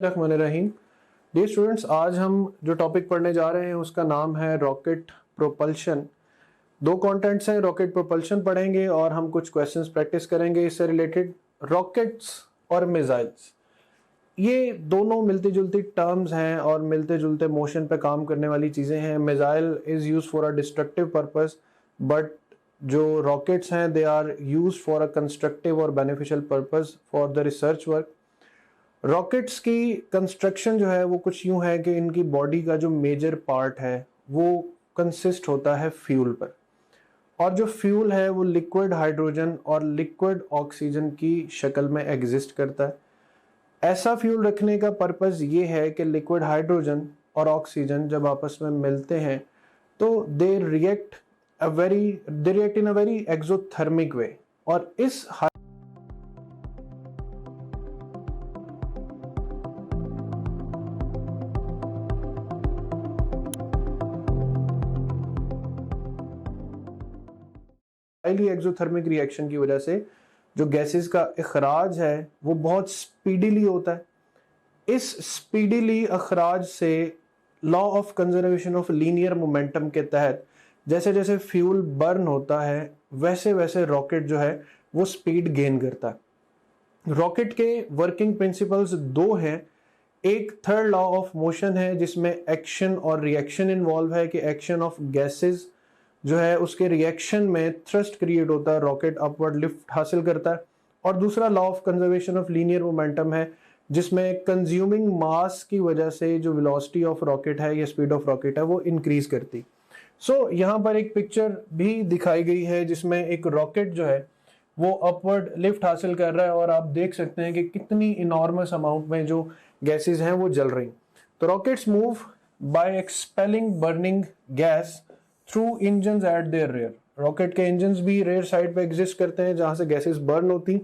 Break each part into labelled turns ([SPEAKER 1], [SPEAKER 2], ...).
[SPEAKER 1] रहीम। Dear students, आज हम जो टॉपिक पढ़ने जा रहे हैं उसका नाम है रॉकेट प्रोपल्शन। दो कंटेंट्स हैं, रॉकेट प्रोपल्शन पढ़ेंगे और हम कुछ क्वेश्चंस प्रैक्टिस करेंगे इससे रिलेटेड। रॉकेट्स और मिसाइल्स, ये दोनों मिलती जुलती टर्म्स हैं और मिलते जुलते मोशन पे काम करने वाली चीज़ें हैं। Missile is use for a destructive purpose, but जो रॉकेट्स हैं they are use for a constructive और beneficial purpose for the research work. Rockets की कंस्ट्रक्शन जो है वो कुछ यूं है कि इनकी बॉडी का जो मेजर पार्ट है वो कंसिस्ट होता है फ्यूल पर, और जो फ्यूल है वो लिक्विड हाइड्रोजन और लिक्विड ऑक्सीजन की शक्ल में एग्जिस्ट करता है। ऐसा फ्यूल रखने का पर्पस ये है कि लिक्विड हाइड्रोजन और ऑक्सीजन जब आपस में मिलते हैं तो they react in a very exothermic way, और इस हाईली एक्सोथर्मिक रिएक्शन की वजह से जो गैसेस का इखराज है वो बहुत स्पीडीली होता है। इस स्पीडीली अखराज से law of conservation of linear momentum के तहत जैसे जैसे फ्यूल बर्न होता है वैसे वैसे रॉकेट जो है वो स्पीड गेन करता है। रॉकेट के वर्किंग प्रिंसिपल्स दो हैं। एक थर्ड लॉ ऑफ मोशन है जिसमें एक्शन और रिएक्शन इन्वॉल्व है कि एक्शन ऑफ गैसेस जो है उसके रिएक्शन में थ्रस्ट क्रिएट होता है, रॉकेट अपवर्ड लिफ्ट हासिल करता है। और दूसरा law of conservation of linear momentum है जिसमें कंज्यूमिंग मास की वजह से जो वेलोसिटी ऑफ रॉकेट है या स्पीड ऑफ रॉकेट है वो इंक्रीज करती। सो यहाँ पर एक पिक्चर भी दिखाई गई है जिसमें एक रॉकेट जो है वो अपवर्ड लिफ्ट हासिल कर रहा है और आप देख सकते हैं कि कितनी इनॉर्मस अमाउंट में जो गैसेस हैं वो जल रही। तो rockets move by expelling burning gas through engines at their rear. Rocket के इंजन्स भी रेयर साइड पे एग्जिस्ट करते हैं जहां से गैसेस बर्न होती।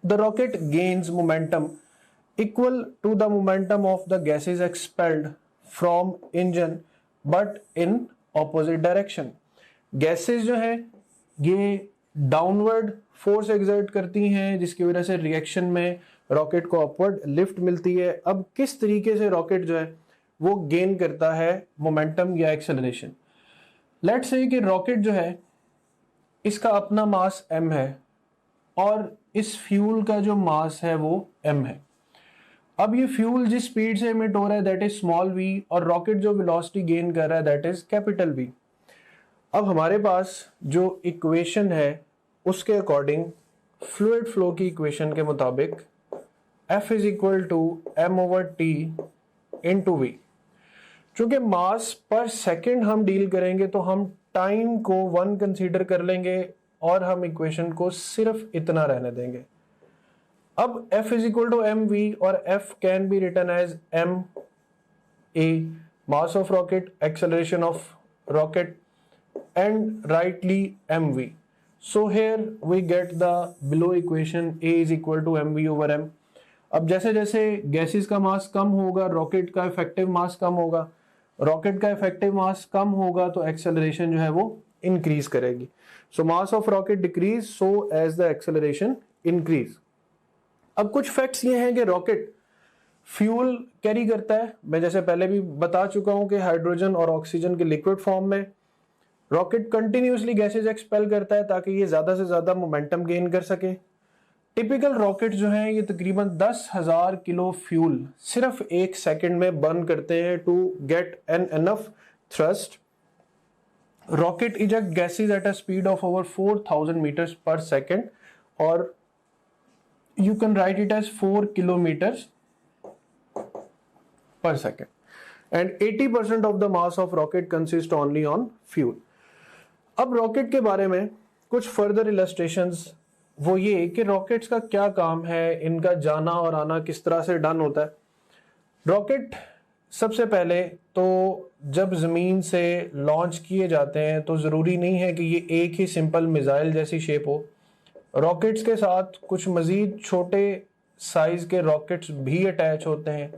[SPEAKER 1] The rocket gains momentum equal to the momentum of the gases expelled from engine but in opposite direction. Gases जो है ये डाउनवर्ड फोर्स एक्सर्ट करती हैं जिसकी वजह से रिएक्शन में रॉकेट को अपवर्ड लिफ्ट मिलती है। अब किस तरीके से रॉकेट जो है वो गेन करता है मोमेंटम या एक्सेलरेशन। लेट्स से कि रॉकेट जो है इसका अपना मास m है और इस फ्यूल का जो मास है वो m है। अब ये फ्यूल जिस स्पीड से एमिट हो रहा है दैट इज स्मॉल v, और रॉकेट जो वेलोसिटी गेन कर रहा है दैट इज कैपिटल V। अब हमारे पास जो इक्वेशन है उसके अकॉर्डिंग फ्लूइड फ्लो की इक्वेशन के मुताबिक F is equal to m/t into v। चूंकि मास पर सेकंड हम डील करेंगे तो हम टाइम को 1 कंसीडर कर लेंगे और हम इक्वेशन को सिर्फ इतना रहने देंगे। अब F is equal to M V और F can be written as m a, mass of rocket, acceleration of rocket, and rightly mv। So here we get the below equation a is equal to mv over m। अब जैसे जैसे gases का मास कम होगा rocket का effective मास कम होगा, rocket का effective मास कम होगा तो एक्सेलरेशन जो है वो इंक्रीज करेगी। So mass of rocket decrease so as the acceleration increase. अब कुछ फैक्ट्स ये हैं कि रॉकेट फ्यूल कैरी करता है। मैं जैसे पहले भी बता चुका हूं कि हाइड्रोजन और ऑक्सीजन के लिक्विड फॉर्म में रॉकेट कंटिन्यूसली गैसेज एक्सपेल करता है ताकि ये ज्यादा से ज्यादा मोमेंटम गेन कर सके। टिपिकल रॉकेट जो हैं ये तकरीबन 10,000 किलो फ्यूल सिर्फ एक सेकंड में बर्न करते हैं to get an enough thrust. Rocket eject gases at a speed of over 4,000 metres per second, और you can write it as 4 kilometres per second. And 80% of the mass of rocket consist only on fuel. अब rocket के बारे में कुछ further illustrations वो ये कि rockets का क्या काम है, इनका जाना और आना किस तरह से डन होता है। रॉकेट सबसे पहले तो जब जमीन से लॉन्च किए जाते हैं तो जरूरी नहीं है कि ये एक ही सिंपल मिसाइल जैसी शेप हो। रॉकेट्स के साथ कुछ मजीद छोटे साइज के रॉकेट्स भी अटैच होते हैं,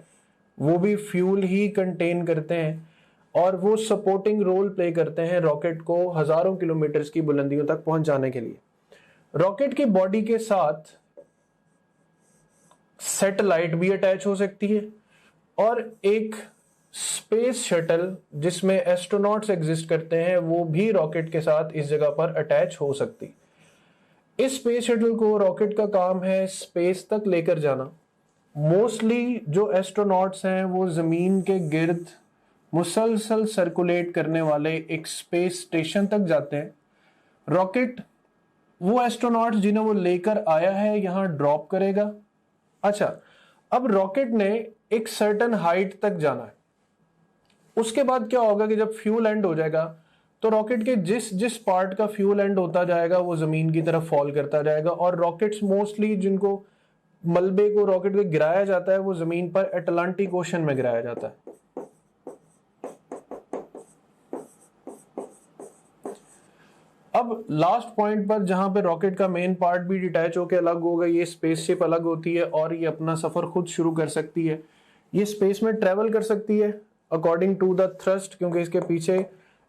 [SPEAKER 1] वो भी फ्यूल ही कंटेन करते हैं और वो सपोर्टिंग रोल प्ले करते हैं रॉकेट को हजारों किलोमीटर्स की बुलंदियों तक पहुंच जाने के लिए। रॉकेट की बॉडी के साथ सैटेलाइट भी अटैच हो सकती है, और एक स्पेस शटल जिसमें एस्ट्रोनॉट्स एग्जिस्ट करते हैं वो भी रॉकेट के साथ इस जगह पर अटैच हो सकती। इस स्पेस शटल को रॉकेट का काम है स्पेस तक लेकर जाना। मोस्टली जो एस्ट्रोनॉट्स हैं वो जमीन के गिर्द मुसलसल सर्कुलेट करने वाले एक स्पेस स्टेशन तक जाते हैं। रॉकेट वो एस्ट्रोनॉट्स जिन्हें वो लेकर आया है यहां ड्रॉप करेगा। अच्छा, अब रॉकेट ने एक सर्टेन हाइट तक जाना है। उसके बाद क्या होगा कि जब फ्यूल एंड हो जाएगा तो रॉकेट के जिस जिस पार्ट का फ्यूल एंड होता जाएगा वो जमीन की तरफ फॉल करता जाएगा। और रॉकेट्स मोस्टली जिनको मलबे को रॉकेट में गिराया जाता है वो जमीन पर अटलांटिक ओशन में गिराया जाता है। अब लास्ट पॉइंट पर जहां पे रॉकेट का मेन पार्ट भी डिटैच होकर अलग होगा, ये स्पेसशिप अलग होती है और ये अपना सफर खुद शुरू कर सकती है। ये स्पेस में ट्रेवल कर सकती है अकॉर्डिंग टू द थ्रस्ट, क्योंकि इसके पीछे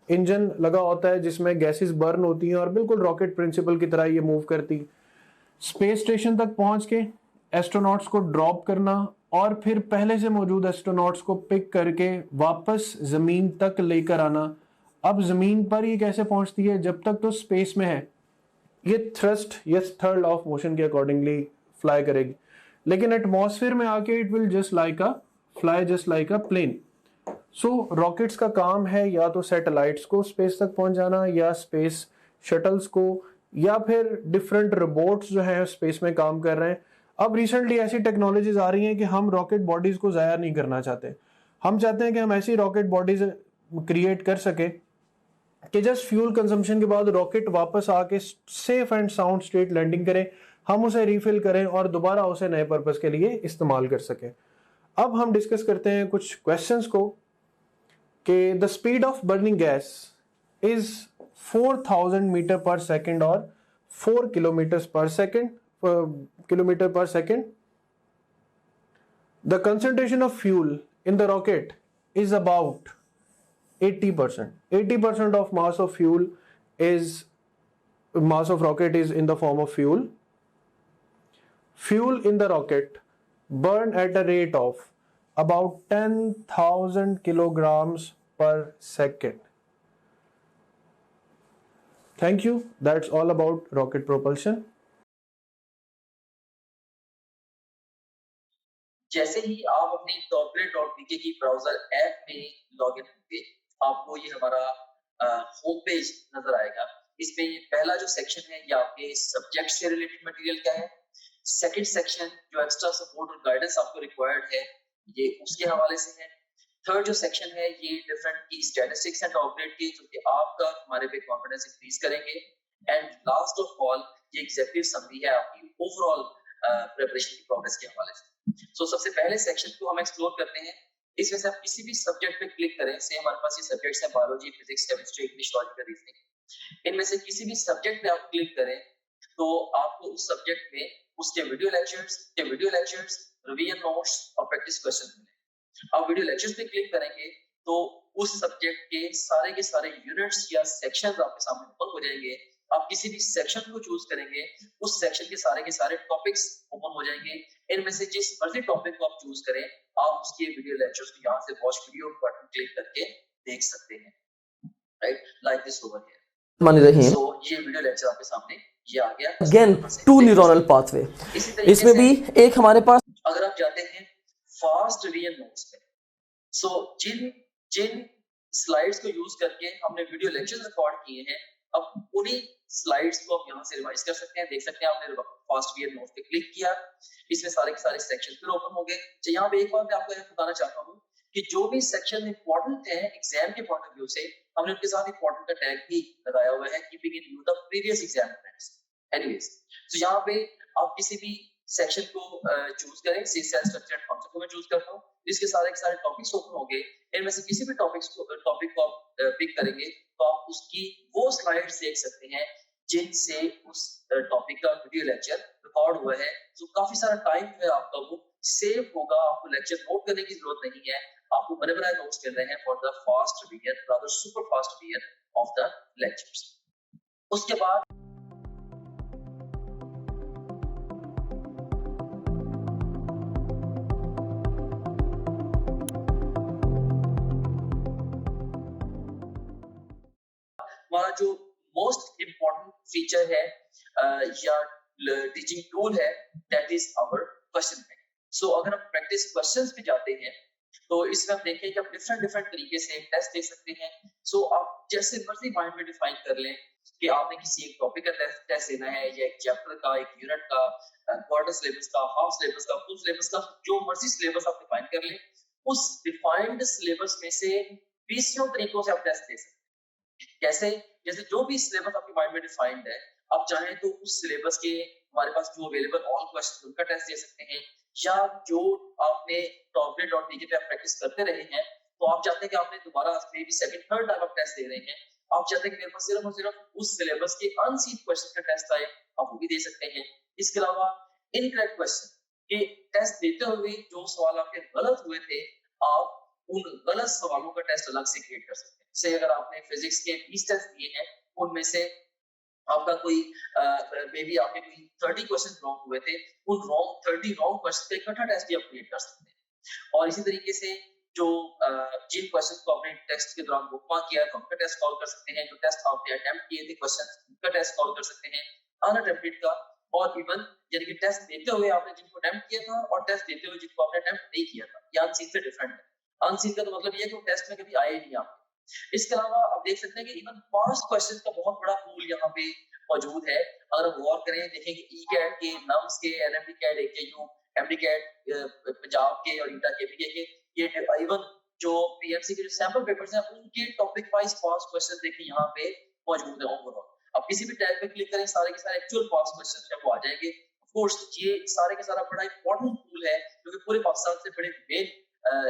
[SPEAKER 1] इंजन लगा होता है जिसमें गैसेस बर्न होती हैं और बिल्कुल रॉकेट प्रिंसिपल की तरह ये मूव करती। स्पेस स्टेशन तक पहुंच के एस्ट्रोनॉट्स को ड्रॉप करना और फिर पहले से मौजूद एस्ट्रोनॉट्स को पिक करके वापस जमीन तक लेकर आना। अब जमीन पर ये कैसे पहुंचती है? जब तक तो स्पेस में है ये थ्रस्ट या थर्ड लॉ ऑफ मोशन के अकॉर्डिंगली फ्लाई करेगी, लेकिन एटमॉस्फेयर में आके it will just like a fly, just like a plane. So rockets का काम है या तो सैटेलाइट्स को स्पेस तक पहुंचाना या स्पेस शटल्स को, या फिर डिफरेंट रोबोट्स जो है स्पेस में काम कर रहे हैं। अब रिसेंटली ऐसी टेक्नोलॉजीज आ रही हैं कि हम रॉकेट बॉडीज को जाया नहीं करना चाहते। हम चाहते हैं कि हम ऐसी रॉकेट बॉडीज क्रिएट कर सके कि जस्ट फ्यूल कंजम्पशन के बाद रॉकेट वापस आके safe and sound state landing करे, हम उसे रिफिल करें और दोबारा उसे नए पर्पस के लिए इस्तेमाल कर सकें। अब हम डिस्कस करते हैं कुछ क्वेश्चंस को कि the speed of burning gas is 4000 meter per second और 4 kilometer per second. The concentration of fuel in the rocket is about 80%. 80% of mass of rocket is in the form of fuel. Fuel in the rocket burn at a rate of about 10,000 kilograms per second. Thank you. That's all about rocket propulsion.
[SPEAKER 2] जैसे ही आप अपनी toplet.bk की browser app में log in होंगे, आपको ये हमारा home page नजर आएगा। इसमें ये पहला जो सेक्शन है ये आपके सब्जेक्ट से रिलेटेड मटेरियल का है। सेकंड सेक्शन जो एक्स्ट्रा सपोर्ट और गाइडेंस आपको रिक्वायर्ड है ये उसके हवाले से है। थर्ड जो सेक्शन है ये डिफरेंट की स्टैटिस्टिक्स एंड टॉपलेट की, जो कि आपका हमारे पे कॉन्फिडेंस इंक्रीज करेंगे। एंड लास्ट ऑफ ऑल ये एग्जेक्टिव समरी है आपकी ओवरऑल प्रिपरेशन की प्रोग्रेस के हवाले से। सो सबसे पहले सेक्शन को हम एक्सप्लोर करते हैं। इसमें से आप किसी भी सब्जेक्ट पे क्लिक करें, से हमारे पास ये सब्जेक्ट्स हैं biology, physics, chemistry, English, logical reasoning. इनमें से किसी भी सब्जेक्ट पे आप क्लिक करें तो आपको उस सब्जेक्ट में उसके वीडियो लेक्चर्स, रिवीजन नोट्स और प्रैक्टिस क्वेश्चन मिलेंगे। आप वीडियो लेक्चर्स पे क्लिक करेंगे तो उस सब्जेक्ट के सारे यूनिट्स या सेक्शंस आपके सामने ओपन हो जाएंगे। आप किसी भी सेक्शन को चूज करेंगे, उस सेक्शन के सारे टॉपिक्स ओपन हो जाएंगे। इनमें से जिस मर्जी टॉपिक को आप चूज करें, आप उसके वीडियो लेक्चर्स को यहाँ से वॉच वीडियो बटन क्लिक करके देख सकते हैं। Right, like this over here. So ये वीडियो लेक्चर आपके सामने ये आ गया।
[SPEAKER 3] अगेन टू न्यूरल पाथवे, इसमें भी एक हमारे पास,
[SPEAKER 2] अगर आप जाते हैं फास्ट रिवीजन नोट्स पे, सो जिन स्लाइड्स को यूज करके हमने वीडियो लेक्चर्स रिकॉर्ड किए हैं, अब उन्हीं स्लाइड्स को आप यहाँ से रिवाइज कर सकते हैं। देख सकते हैं आपने फास्ट रिवीजन नोट्स पे क्लिक किया, इसमें सारे के सारे सेक्शन फिर ओपन हो गए। तो यहाँ पे एक बात मैं आपको बताना चाहता हूँ कि जो भी सेक्शन इंपॉर्टेंट है एग्जाम के पॉइंट ऑफ व्यू से, हमने उनके साथ इंपॉर्टेंट का टैग भी लगाया हुआ है, keeping in view the previous exam friends. Anyways, तो यहाँ पे आप किसी भी सेक्शन को चूज करें। सी सेल स्ट्रक्चर एंड फंक्शन को मैं चूज करता हूँ। इसके सारे के सारे टॉपिक्स ओपन हो गए। इनमें से किसी भी टॉपिक को आप पिक करेंगे तो आप उसकी वो स्लाइड्स देख सकते हैं जिनसे उस टॉपिक का वीडियो लेक्चर रिकॉर्ड हुआ है। तो काफी सारा टाइम है आपका वो सेव होगा, आपको लेक्चर नोट करने की जरूरत नहीं है। आपको बने बनाए नोट्स मिल रहे हैं for the fast revision, rather super fast revision of the lectures. उसके बाद जो मोस्ट इम्पोर्टेंट फीचर है या टीचिंग टूल है, that is our question bank. So अगर हम प्रैक्टिस क्वेश्चंस पे जाते हैं तो इसमें हम देखें कि आप डिफरेंट डिफरेंट तरीके से टेस्ट दे सकते हैं। सो आप जैसे मर्जी माइंड में डिफाइन कर लें कि आपने किसी एक टॉपिक का टेस्ट देना है, या एक चैप्टर का, एक यूनिट का, क्वार्टर सिलेबस का, हाफ सिलेबस का, फुल सिलेबस का, जो मर्जी सिलेबस आप डिफाइन कर लें, उस डिफाइंड सिलेबस में से 20 तरीकों से आप टेस्ट दे सकते हैं। कैसे? जैसे जो भी सिलेबस आपके माइंड में डिफाइंड है, आप चाहें तो उस सिलेबस के हमारे पास जो अवेलेबल ऑल क्वेश्चन उनका टेस्ट दे सकते हैं, या जो आपने टॉपलेट.टीके पे आप प्रैक्टिस करते रहे हैं, तो आप चाहते हैं कि आपने दोबारा may be second third time आप टेस्ट दे रहे हैं, आप चाहते हैं कि मेरे पास सिर्फ और सिर्फ उस सिलेबस के अनसीन क्वेश्चन का टेस्ट आए, आप वो भी दे सकते हैं। इसके अलावा इनकरेक्ट क्वेश्चन के टेस्ट देते हुए जो सवाल आपके गलत हुए थे, आप उन गलत सवालों का टेस्ट अलग से क्रिएट कर सकते हैं। जैसे अगर आपने फिजिक्स के 20 टेस्ट दिए हैं, उनमें से आपका कोई मे बी आपके कोई 30 क्वेश्चन रॉन्ग हुए थे, उन 30 रॉन्ग क्वेश्चन का इकट्ठा टेस्ट भी आप क्रिएट कर सकते हैं। और इसी तरीके से जो जिन क्वेश्चन को आपने टेस्ट के दौरान बुकमार्क किया तो उनका टेस्ट कॉल कर सकते हैं, जो टेस्ट आपने अटेम्प्ट किए थे क्वेश्चन उनका टेस्ट कॉल कर सकते हैं, अनअटेम्प्टेड का, और इवन यानी कि टेस्ट देते हुए आपने जिनको अटेम्प्ट किया था और टेस्ट देते हुए जिनको आपने अटेम्प्ट नहीं किया था, ये अनसीन से डिफरेंट है। अनसीन का तो मतलब ये है कि वो टेस्ट में कभी आए ही नहीं आपके। इसके अलावा आप देख सकते हैं कि इवन पास्ट क्वेश्चंस का बहुत बड़ा पूल यहाँ पे मौजूद है। अगर हम गौर करें, देखें कि ई-कैट के, नम्स के, NMD CAT, AKU, MD CAT, Punjab के और ईटा केपीके के, ये इवन जो पीएमसी के जो सैंपल पेपर्स हैं उनके टॉपिक वाइज पास्ट क्वेश्चन देखें यहाँ पे मौजूद है ओवरऑल। अब किसी भी टैब पे क्लिक करें, सारे के सारे एक्चुअल पास्ट क्वेश्चंस जो आ जाएंगे। ऑफ कोर्स ये सारे के सारा बड़ा इंपॉर्टेंट टूल है क्योंकि पूरे पाकिस्तान से बड़े मेन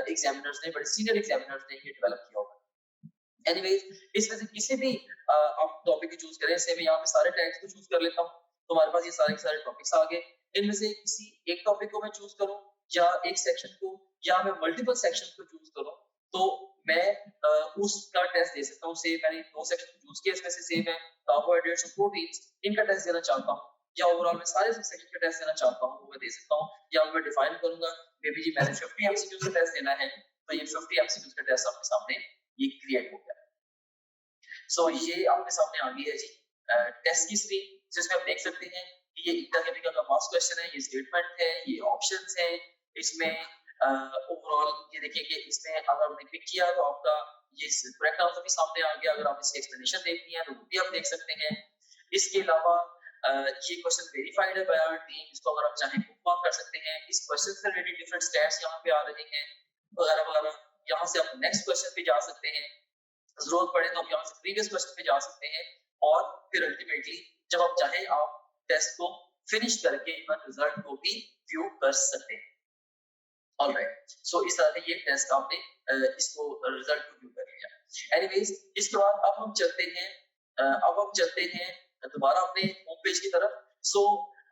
[SPEAKER 2] एग्जामिनर्स ने, बड़े सीनियर एग्जामिनर्स ने ये डेवलप किया होगा। एनीवेज, इसमें से किसी भी आप टॉपिक को चूज करें, से मैं यहाँ पे सारे टैग्स को चूज कर लेता हूँ, तो हमारे पास ये सारे के सारे टॉपिक्स आ गए। इनमें से किसी एक टॉपिक को मैं चूज करूँ या एक सेक्शन को, या मैं मल्टीपल सेक्शन को चूज करूँ, तो मैं उसका टेस्ट दे सकता हूँ। से मैंने 2 सेक्शन चूज किए, इसमें से सेम है कार्बोहाइड्रेट्स और प्रोटीन्स, इनका टेस्ट देना चाहता हूँ, या ओवरऑल मैं सारे सेक्शन का टेस्ट देना चाहता हूँ, वो मैं दे सकता हूँ। या मैं डिफाइन करूंगा मे बी जी मैंने 50 एमसीक्यूज का टेस्ट देना है, तो ये 50 एमसीक्यूज का टेस्ट आपके सामने ये क्रिएट हो गया। सो ये आपके सामने आ गई है जी टेस्ट की स्क्रीन, जिसमें आप देख सकते हैं कि ये ईटा केमिकल का पास्ट क्वेश्चन है, ये स्टेटमेंट है, ये ऑप्शंस हैं। इसमें ओवरऑल ये देखिए कि इसमें अगर आपने पिक किया तो आपका ये करेक्ट आंसर भी सामने आ गया। अगर आप इसकी एक्सप्लेनेशन देखनी है तो वो भी आप देख सकते हैं। इसके अलावा ये क्वेश्चन वेरीफाइड है बाय आवर टीम, इसको अगर आप चाहें बुकमार्क कर सकते हैं। इस क्वेश्चन से रिलेटेड डिफरेंट स्टैट्स यहाँ पे आ रहे हैं वगैरह वगैरह। यहाँ से आप नेक्स्ट क्वेश्चन पे जा सकते हैं, जरूरत पड़े तो आप यहाँ से प्रीवियस क्वेश्चन पे जा सकते हैं, और फिर अल्टीमेटली जब आप चाहें आप टेस्ट को फिनिश करके इवन रिजल्ट को भी व्यू कर सकते हैं। ऑलराइट, सो इस तरह से ये टेस्ट आपने इसको रिजल्ट को व्यू कर लिया। एनीवेज, इसके बाद अब हम चलते हैं दोबारा अपने होम पेज की तरफ। सो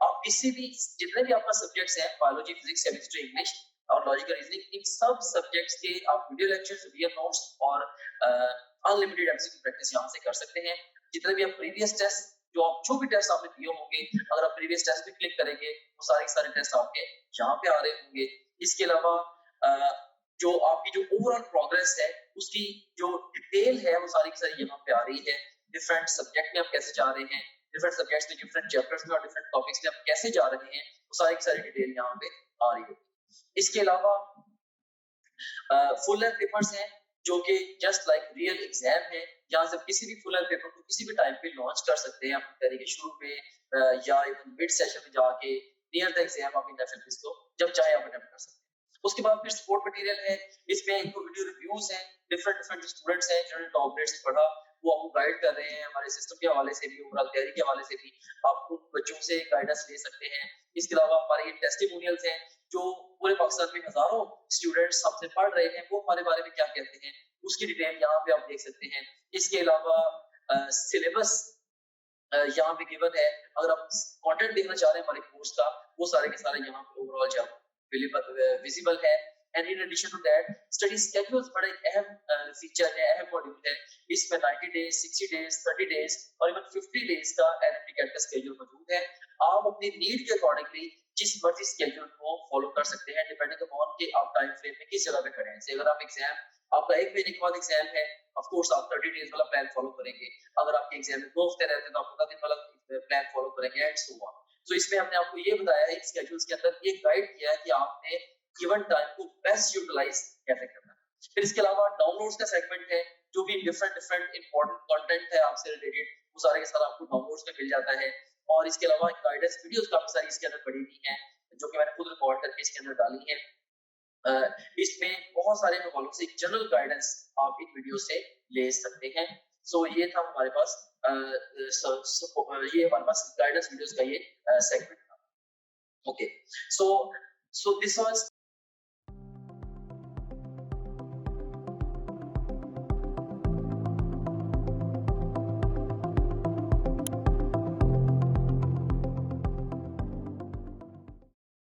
[SPEAKER 2] आप किसी भी जितने भी आपका सब्जेक्ट्स हैं, बायोलॉजी, फिजिक्स, केमिस्ट्री, इंग्लिश और लॉजिकल रीजनिंग, इन सब सब्जेक्ट्स के आप वीडियो लेक्चर्स, वीडियो नोट्स और अनलिमिटेड एमसीक्यू प्रैक्टिस यहाँ से कर सकते हैं। जितने भी आप प्रीवियस टेस्ट जो भी टेस्ट आपने दिए होंगे, अगर आप प्रीवियस टेस्ट पे क्लिक करेंगे तो सारे टेस्ट आपके यहाँ पे आ रहे होंगे। इसके अलावा जो आपकी जो ओवरऑल प्रोग्रेस है उसकी जो डिटेल है वो सारी की सारी यहाँ पे आ रही है। डिफरेंट सब्जेक्ट में आप कैसे जा रहे हैं, डिफरेंट सब्जेक्ट्स में, डिफरेंट चैप्टर्स में और डिफरेंट टॉपिक्स में आप कैसे जा रहे हैं, वो सारी की सारी डिटेल यहाँ पे आ रही है। इसके अलावा फुल लेंथ पेपर्स हैं जो कि जस्ट लाइक रियल एग्जाम है। यहाँ से किसी भी फुल लेंथ पेपर को किसी भी टाइम पे लॉन्च कर सकते हैं, अपनी तरीके शुरू पे या इवन मिड सेशन में जाके नियर द एग्जाम आप इन एफएफएस को जब चाहे आप अटेम्प्ट कर सकते हैं। उसके बाद फिर सपोर्ट मटेरियल है, इसमें इनको वीडियो रिव्यूज हैं, डिफरेंट स्टूडेंट्स हैं जिन्होंने टॉप ग्रेड से पढ़ा, वो आपको गाइड कर रहे हैं हमारे सिस्टम के हवाले से भी, ओवरऑल तैयारी के हवाले से भी आप उन बच्चों से गाइडेंस ले सकते हैं। इसके अलावा हमारे ये टेस्टिमोनियल्स हैं जो पूरे पाकिस्तान में हजारों स्टूडेंट्स हमसे पढ़ रहे हैं, वो हमारे बारे में क्या कहते हैं उसकी डिटेल यहाँ पे आप देख सकते हैं। इसके अलावा सिलेबस यहाँ पे गिवन है, अगर आप कंटेंट देखना चाह रहे हैं हमारे कोर्स का, वो सारे के सारे यहाँ पे ओवरऑल जो विजिबल है। And in addition to that study schedules बड़ा एक अहम फीचर है, अहम मॉड्यूल है। इसमें 90 डेज, 60 डेज, 30 डेज और इवन 50 डेज का एनएमडी कैट का स्केड्यूल मौजूद है। आप अपनी नीड के अकॉर्डिंगली जिस मर्जी स्केड्यूल को फॉलो कर सकते हैं डिपेंडिंग अपॉन कि आप टाइम फ्रेम में किस जगह पे खड़े हैं। जैसे अगर आप एग्जाम, आपका 1 महीने के बाद एग्जाम है, ऑफ कोर्स आप 30 डेज वाला प्लान फॉलो करेंगे। अगर आपके एग्जाम में 2 हफ्ते रहते हैं तो आप 15 दिन वाला प्लान फॉलो करेंगे एंड सो ऑन। सो इसमें हमने आपको ये बताया है, स्केड्यूल्स के अंदर ये गाइड किया है कि आपने गिवन टाइम को बेस्ट यूटिलाइज कैसे करना है। फिर इसके अलावा डाउनलोड्स का सेगमेंट है, जो भी डिफरेंट इंपॉर्टेंट कंटेंट है आपसे रिलेटेड, वो सारे के सारे आपको डाउनलोड्स में मिल जाता है। और इसके अलावा गाइडेंस वीडियोस काफी सारी इसके अंदर पड़ी हुई हैं, जो कि मैंने खुद रिकॉर्ड करके इसके अंदर डाली है। इसमें बहुत सारे हवालों से जनरल गाइडेंस आप इन वीडियो से ले सकते हैं। सो ये था हमारे पास ये हमारे पास गाइडेंस वीडियोस का ये सेगमेंट था। Okay, so this was